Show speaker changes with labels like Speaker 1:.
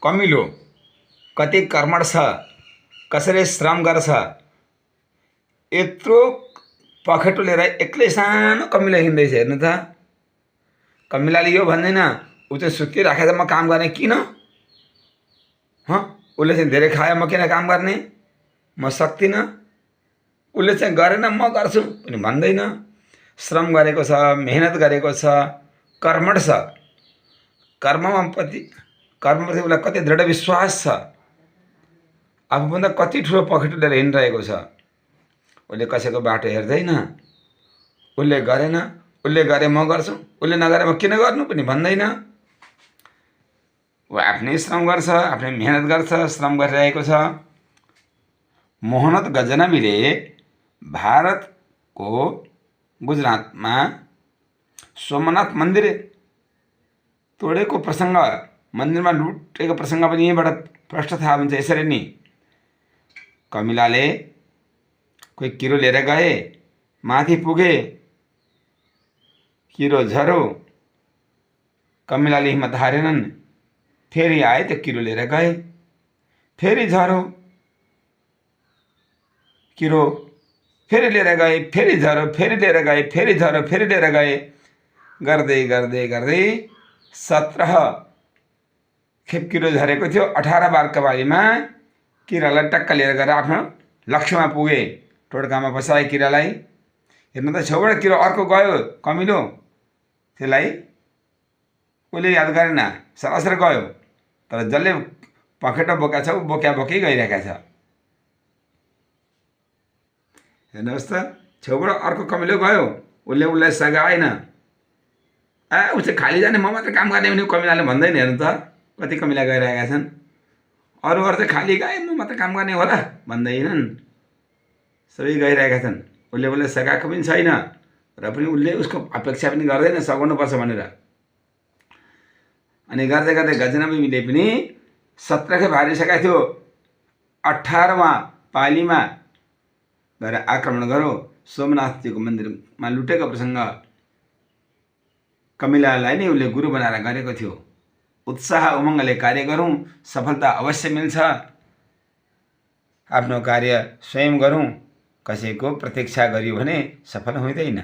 Speaker 1: Camillo कति कर्मठ छ, कसरी श्रम गर्छ, यत्रो पखेटो लिएर एक्लै सानो कमिलो हिँड्दैछ। हेर्नु त, कमिलाले यो भन्दैन ऊ चाहिँ सुतिराखेर म काम गर्ने किन, उसले चाहिँ धेरै खायो म किन काम गर्ने, म सक्दिनँ। उसले चाहिँ गरेन म गर्छु पनि भन्दैन। श्रम गरेको छ, मेहनत गरेको छ, कर्मठ छ, कर्मप्रति उसलाई कति दृढ विश्वास छ, आफूभन्दा कति ठुलो पखेटो लिएर हिँडिरहेको छ। उसले कसैको बाटो हेर्दैन, उसले गरेन, उसले गरे म गर्छु, उसले नगरे म किन गर्नु पनि भन्दैन। ऊ आफ्नै श्रम गर्छ, आफ्नै मेहनत गर्छ, श्रम गरिरहेको छ। मोहनत गजनवीले भारतको गुजरातमा सोमनाथ मन्दिर तोडेको प्रसङ्ग, मन्दिरमा लुटेको प्रसङ्ग पनि यहीँबाट प्रष्ट थाहा हुन्छ। यसरी नि कमिलाले कोही किरो लिएर गए, माथि पुगे, किरो झरो, कमिलाले हिम्मत हारेनन्, फेरि आए त्यो किरो लिएर गए, फेरि झरो, किरो फेरि लिएर गए, फेरि झरो, फेरि लिएर गए, फेरि झरो, फेरि लिएर गए, गर्दै गर्दै गर्दै 17 खेप किरो झरेको थियो। 18 बार कबालीमा किरालाई टक्क लिएर गएर आफ्नो लक्ष्यमा पुगे। टोड्कामा बसाए किरालाई। हेर्नु त, छेउबाट किरो अर्को गयो कमिलो, त्यसलाई उसले याद गरेन, सरासर गयो। तर जसले पखेटा बोका छ ऊ बोकी गइरहेको छ। हेर्नुहोस् त, छेउबाट अर्को कमिलो गयो, उसलाई सघाएन। ऊ चाहिँ खाली जाने, म मात्र काम गर्ने भने कमिलाले भन्दैन। हेर्नु त, कति कमिला गइरहेका छन्। अरूहरू चाहिँ खाली गए, म मात्र काम गर्ने होला भन्दैनन्, सबै गइरहेका छन्। उसले सघाएको पनि छैन र पनि उसले उसको अपेक्षा पनि गर्दैन सघाउनुपर्छ भनेर। अनि गर्दै गर्दै गजनवीले पनि 17 खेप हारिसकेको थियो। 18वां पालीमा गएर आक्रमण गरो, सोमनाथजीको मन्दिरमा लुटेको प्रसङ्ग कमिलालाई नै उसले गुरु बनाएर गरेको थियो। उत्साह उमङ्गले कार्य गरौँ, सफलता अवश्य मिल्छ। आफ्नो कार्य स्वयं गरौँ, कसैको प्रतीक्षा गरियो भने सफल हुँदैन।